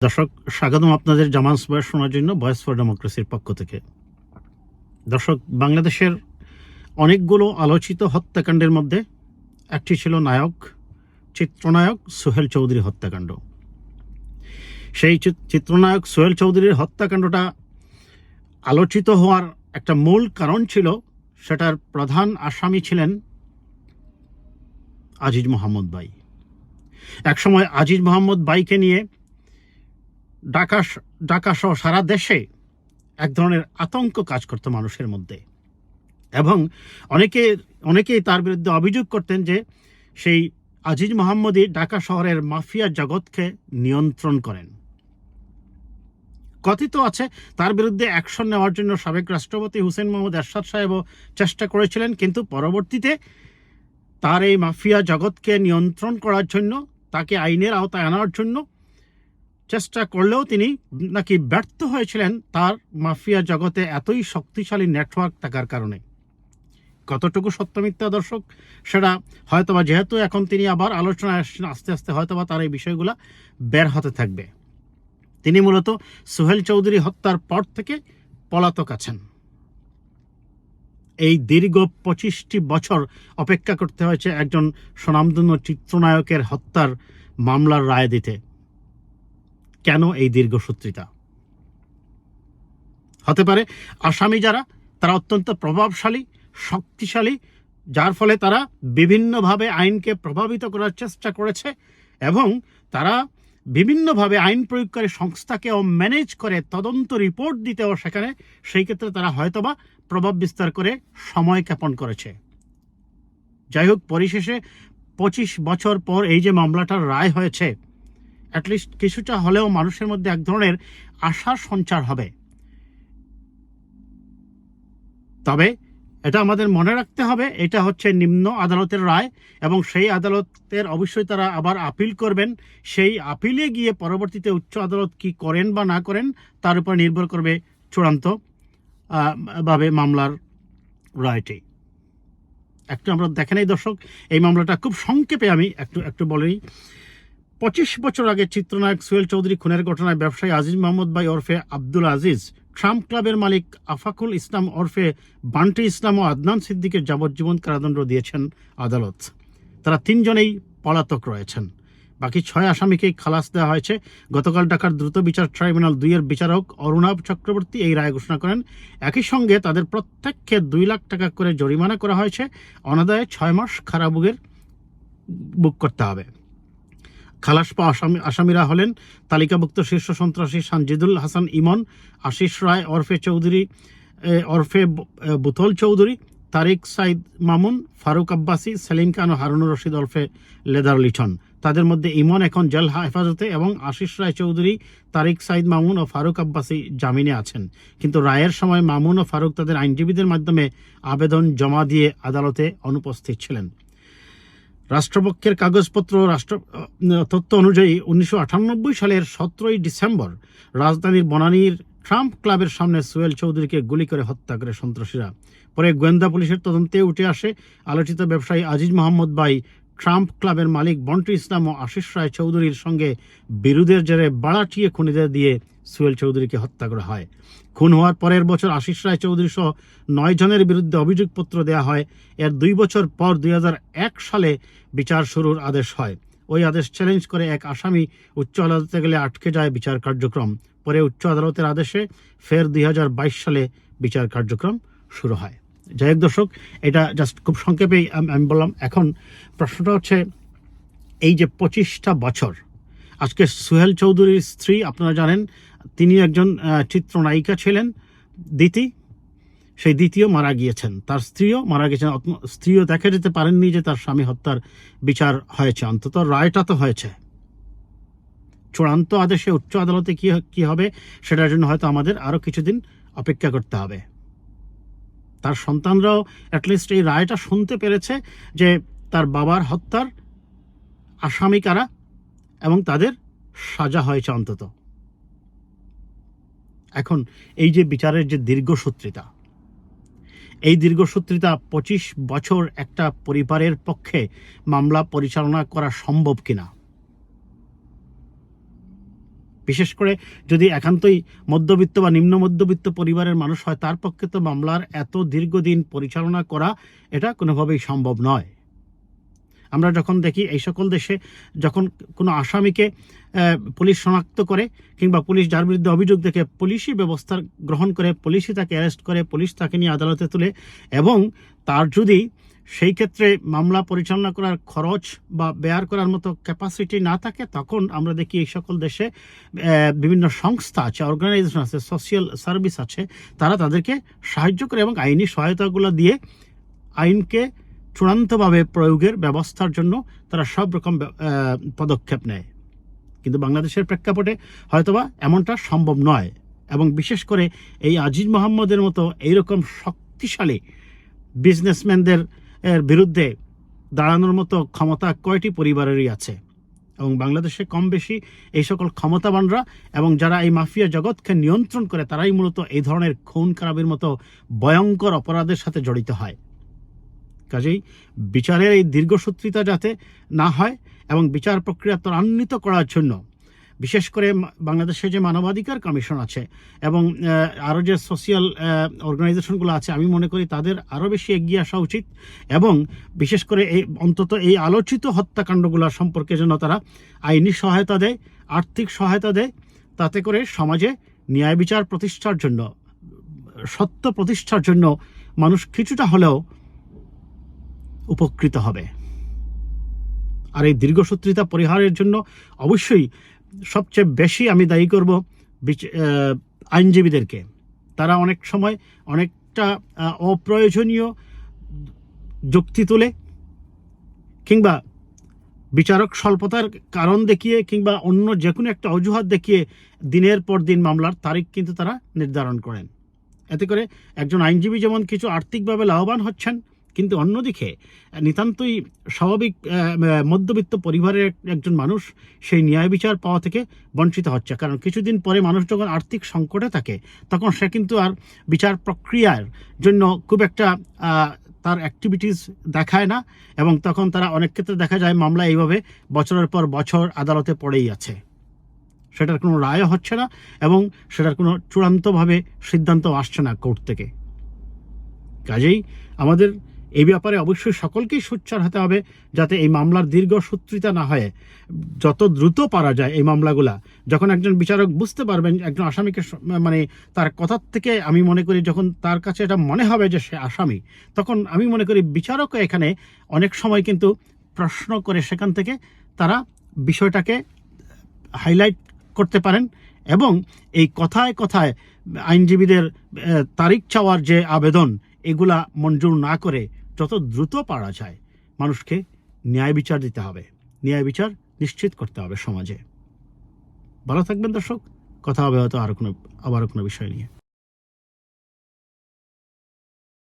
দর্শক, স্বাগতম আপনাদের জামানস ভয়েস শোনার জন্য ভয়েস ফর ডেমোক্রেসির পক্ষ থেকে। দর্শক, বাংলাদেশের অনেকগুলো আলোচিত হত্যাকাণ্ডের মধ্যে একটি ছিল চিত্রনায়ক সোহেল চৌধুরী হত্যাকাণ্ড। সেই চিত্রনায়ক সোহেল চৌধুরীর হত্যাকাণ্ডটা আলোচিত হওয়ার একটা মূল কারণ ছিল, সেটার প্রধান আসামি ছিলেন আজিজ মোহাম্মদ বাই। একসময় আজিজ মোহাম্মদ বাইকে নিয়ে ঢাকা সহ সারা দেশে এক ধরনের আতঙ্ক কাজ করত মানুষের মধ্যে, এবং অনেকেই তার বিরুদ্ধে অভিযোগ করতেন যে সেই আজিজ মোহাম্মদই ঢাকা শহরের মাফিয়া জগৎকে নিয়ন্ত্রণ করেন। কথিত আছে তার বিরুদ্ধে অ্যাকশন নেওয়ার জন্য সাবেক রাষ্ট্রপতি হুসেইন মোহাম্মদ এরশাদ সাহেবও চেষ্টা করেছিলেন, কিন্তু পরবর্তীতে তার এই মাফিয়া জগৎকে নিয়ন্ত্রণ করার জন্য, তাকে আইনের আওতায় আনার জন্য চেষ্টা করলেও তিনি নাকি ব্যর্থ হয়েছিলেন, তার মাফিয়া জগতে এতই শক্তিশালী নেটওয়ার্ক থাকার কারণে। কতটুকু সত্য মিথ্যা দর্শক, সেটা হয়তোবা, যেহেতু এখন তিনি আবার আলোচনায় আসছেন, আস্তে আস্তে হয়তোবা তার এই বিষয়গুলো বের হতে থাকবে। তিনি মূলত সোহেল চৌধুরী হত্যার পর থেকে পলাতক আছেন। এই দীর্ঘ 25টি বছর অপেক্ষা করতে হয়েছে একজন স্বনামধন্য চিত্রনায়কের হত্যার মামলার রায় দিতে। কেন এই দীর্ঘসূত্রিতা? হতে পারে আসামি যারা, তারা অত্যন্ত প্রভাবশালী, শক্তিশালী, যার ফলে তারা বিভিন্নভাবে আইনকে প্রভাবিত করার চেষ্টা করেছে, এবং তারা বিভিন্নভাবে আইন প্রয়োগকারী সংস্থাকেও ম্যানেজ করে তদন্ত রিপোর্ট দিতেও সেই ক্ষেত্রে তারা হয়তোবা প্রভাব বিস্তার করে সময় ক্ষেপণ করেছে। যাই হোক, পরিশেষে 25 বছর পর এই যে মামলাটার রায় হয়েছে, অ্যাটলিস্ট কিছুটা হলেও মানুষের মধ্যে এক ধরনের আশার সঞ্চার হবে। তবে এটা আমাদের মনে রাখতে হবে, এটা হচ্ছে নিম্ন আদালতের রায়, এবং সেই আদালতের অবশ্যই তারা আবার আপিল করবেন। সেই আপিলে গিয়ে পরবর্তীতে উচ্চ আদালত কি করেন বা না করেন, তার উপর নির্ভর করবে চূড়ান্ত ভাবে মামলার রায়টি। একটু আমরা দেখে নেই দর্শক, এই মামলাটা খুব সংক্ষেপে আমি একটু বলেই। 25 বছর আগে চিত্রনায়ক সোহেল চৌধুরী খুনের ঘটনায় ব্যবসায়ী আজিজ মোহাম্মদ বাই ওরফে আব্দুল আজিজ, ট্রাম্প ক্লাবের মালিক আফাকুল ইসলাম ওরফে বান্টি ইসলাম ও আদনান সিদ্দিকের যাবজ্জীবন কারাদণ্ড দিয়েছেন আদালত। তারা 3 জনেই পলাতক রয়েছেন। বাকি 6 আসামিকেই খালাস দেওয়া হয়েছে। গতকাল ঢাকার দ্রুত বিচার ট্রাইব্যুনাল 2-এর বিচারক অরুণাভ চক্রবর্তী এই রায় ঘোষণা করেন। একই সঙ্গে তাদের প্রত্যেককে 2 লাখ টাকা করে জরিমানা করা হয়েছে। অনাদায়ে 6 মাস কারাভোগের ভোগ করতে হবে। খালাস পাওয়া আসামিরা হলেন তালিকাভুক্ত শীর্ষ সন্ত্রাসী সানজিদুল হাসান ইমন, আশিস রায় ওরফে চৌধুরী ওরফে বুতল চৌধুরী, তারিক সাইদ মামুন, ফারুক আব্বাসী, সেলিম খান ও হারুনুর রশিদ ওরফে লেদার লিটন। তাদের মধ্যে ইমন এখন জেল হেফাজতে এবং আশিস রায় চৌধুরী, তারিক সাইদ মামুন ও ফারুক আব্বাসী জামিনে আছেন। কিন্তু রায়ের সময় মামুন ও ফারুক তাদের আইনজীবীদের মাধ্যমে আবেদন জমা দিয়ে আদালতে অনুপস্থিত ছিলেন। রাষ্ট্রপক্ষের কাগজপত্র তথ্য অনুযায়ী 1998 সালের 17 ডিসেম্বর রাজধানীর বনানীর ট্রাম্প ক্লাবের সামনে সোহেল চৌধুরীকে গুলি করে হত্যা করে সন্ত্রাসীরা। পরে গোয়েন্দা পুলিশের তদন্তে উঠে আসে আলোচিত ব্যবসায়ী আজিজ মোহাম্মদ বাই ট্রাম্প ক্লাবের মালিক বন্টি ইসলাম ও আশিস রায় চৌধুরীর সঙ্গে বিরোধের জেরে বাড়াটিয়ে খুনিদের দিয়ে সোহেল চৌধুরীকে হত্যা করা হয়। খুন হওয়ার পরের বছর আশিস রায় চৌধুরী সহ 9 জনের বিরুদ্ধে অভিযোগপত্র দেওয়া হয়। এর 2 বছর পর 2001 সালে বিচার শুরুর আদেশ হয়। ওই আদেশ চ্যালেঞ্জ করে এক আসামি উচ্চ আদালতে গেলে আটকে যায় বিচার কার্যক্রম। পরে উচ্চ আদালতের আদেশে ফের 2022 সালে বিচার কার্যক্রম শুরু হয়। যাই হোক দর্শক, এটা জাস্ট খুব সংক্ষেপেই আমি বললাম। এখন প্রশ্নটা হচ্ছে, এই যে 25টা বছর, আজকে সোহেল চৌধুরীর স্ত্রী, আপনারা জানেন তিনি একজন চিত্রনায়িকা ছিলেন, দিতি। সেই দ্বিতীয় মারা গিয়েছেন, তার স্ত্রীও মারা গেছেন। স্ত্রীও দেখা যেতে পারেননি যে তার স্বামী হত্যার বিচার হয়েছে, অন্তত রায়টা তো হয়েছে। চূড়ান্ত আদেশে উচ্চ আদালতে কি হবে, সেটার জন্য হয়তো আমাদের আরও কিছুদিন অপেক্ষা করতে হবে। তার সন্তানরাও অ্যাটলিস্ট এই রায়টা শুনতে পেরেছে যে তার বাবার হত্যার আসামি কারা, এবং তাদের সাজা হয়েছে অন্তত। এখন এই যে বিচারের যে দীর্ঘসূত্রিতা, এই দীর্ঘসূত্রিতা 25 বছর একটা পরিবারের পক্ষে মামলা পরিচালনা করা সম্ভব কিনা, বিশেষ করে যদি একান্তই মধ্যবিত্ত বা নিম্ন মধ্যবিত্ত পরিবারের মানুষ হয়, তার পক্ষে তো মামলার এত দীর্ঘদিন পরিচালনা করা এটা কোনোভাবেই সম্ভব নয়। আমরা যখন দেখি এই সকল দেশে যখন কোনো আসামিকে পুলিশ শনাক্ত করে কিংবা পুলিশ যার বিরুদ্ধে অভিযোগ দেখে পুলিশই ব্যবস্থা গ্রহণ করে, পুলিশই তাকে অ্যারেস্ট করে, পুলিশ তাকে নিয়ে আদালতে তোলে এবং তার যদি সেই ক্ষেত্রে মামলা পরিচালনা করার খরচ বা বেয়ার করার মতো ক্যাপাসিটি না থাকে, তখন আমরা দেখি এই সকল দেশে বিভিন্ন সংস্থা আছে, অর্গানাইজেশন আছে, সোশিয়াল সার্ভিস আছে, তারা তাদেরকে সাহায্য করে এবং আইনি সহায়তাগুলো দিয়ে আইনকে চূড়ান্তভাবে প্রয়োগের ব্যবস্থার জন্য তারা সব রকম পদক্ষেপ নেয়। কিন্তু বাংলাদেশের প্রেক্ষাপটে হয়তোবা এমনটা সম্ভব নয়, এবং বিশেষ করে এই আজিজ মোহাম্মদের মতো এইরকম শক্তিশালী বিজনেসম্যানদের বিরুদ্ধে দাঁড়ানোর মতো ক্ষমতা কয়টি পরিবারেরই আছে, এবং বাংলাদেশে কম বেশি এই সকল ক্ষমতাবানরা এবং যারা এই মাফিয়া জগৎকে নিয়ন্ত্রণ করে তারাই মূলত এই ধরনের খুন খারাপের মতো ভয়ঙ্কর অপরাধের সাথে জড়িত হয়। কাজেই বিচারের এই দীর্ঘসূত্রিতা যাতে না হয় এবং বিচার প্রক্রিয়া ত্বরান্বিত করার জন্য বিশেষ করে বাংলাদেশে যে মানবাধিকার কমিশন আছে এবং আরও যে সোশিয়াল অর্গানাইজেশনগুলো আছে, আমি মনে করি তাদের আরও বেশি এগিয়ে আসা উচিত এবং বিশেষ করে এই অন্তত এই আলোচিত হত্যাকাণ্ডগুলো সম্পর্কে যেন তারা আইনি সহায়তা দেয়, আর্থিক সহায়তা দেয়, তাতে করে সমাজে ন্যায় বিচার প্রতিষ্ঠার জন্য, সত্য প্রতিষ্ঠার জন্য মানুষ কিছুটা হলেও উপকৃত হবে। আর এই দীর্ঘসূত্রিতা পরিহারের জন্য অবশ্যই সবচেয়ে বেশি আমি দায়ী করব আইনজীবীদেরকে। তারা অনেক সময় অনেকটা অপ্রয়োজনীয় যুক্তি তোলে কিংবা বিচারক স্বল্পতার কারণ দেখিয়ে কিংবা অন্য যে কোনো একটা অজুহাত দেখিয়ে দিনের পর দিন মামলার তারিখ কিন্তু তারা নির্ধারণ করেন। এতে করে একজন আইনজীবী যেমন কিছু আর্থিকভাবে লাভবান হচ্ছেন, কিন্তু অন্যদিকে নিতান্তই স্বাভাবিক মধ্যবিত্ত পরিবারের একজন মানুষ সেই ন্যায় বিচার পাওয়া থেকে বঞ্চিত হচ্ছে। কারণ কিছুদিন পরে মানুষ যখন আর্থিক সংকটে থাকে তখন সে কিন্তু আর বিচার প্রক্রিয়ার জন্য খুব একটা তার অ্যাক্টিভিটিস দেখায় না, এবং তখন তারা অনেক ক্ষেত্রে দেখা যায় মামলা এইভাবে বছরের পর বছর আদালতে পড়েই আছে, সেটার কোনো রায় হচ্ছে না এবং সেটার কোনো চূড়ান্তভাবে সিদ্ধান্ত আসছে না কোর্ট থেকে। কাজেই আমাদের এই ব্যাপারে অবশ্যই সকলকেই সোচ্চার হতে হবে যাতে এই মামলার দীর্ঘসূত্রিতা না হয়ে যত দ্রুত পারা যায় এই মামলাগুলা, যখন একজন বিচারক বুঝতে পারবেন একজন আসামিকে, মানে তার কথার থেকে আমি মনে করি যখন তার কাছে এটা মনে হবে যে সে আসামি, তখন আমি মনে করি বিচারকও এখানে অনেক সময় কিন্তু প্রশ্ন করে সেখান থেকে তারা বিষয়টাকে হাইলাইট করতে পারেন এবং এই কথায় কথায় আইনজীবীদের তারিখ চাওয়ার যে আবেদন এগুলা মঞ্জুর না করে যত দ্রুত পারা যায় মানুষকে ন্যায় বিচার দিতে হবে, ন্যায় বিচার নিশ্চিত করতে হবে সমাজে। ভালো থাকবেন দর্শক, কথা হবে হয়তো আবারও কোনো বিষয় নিয়ে।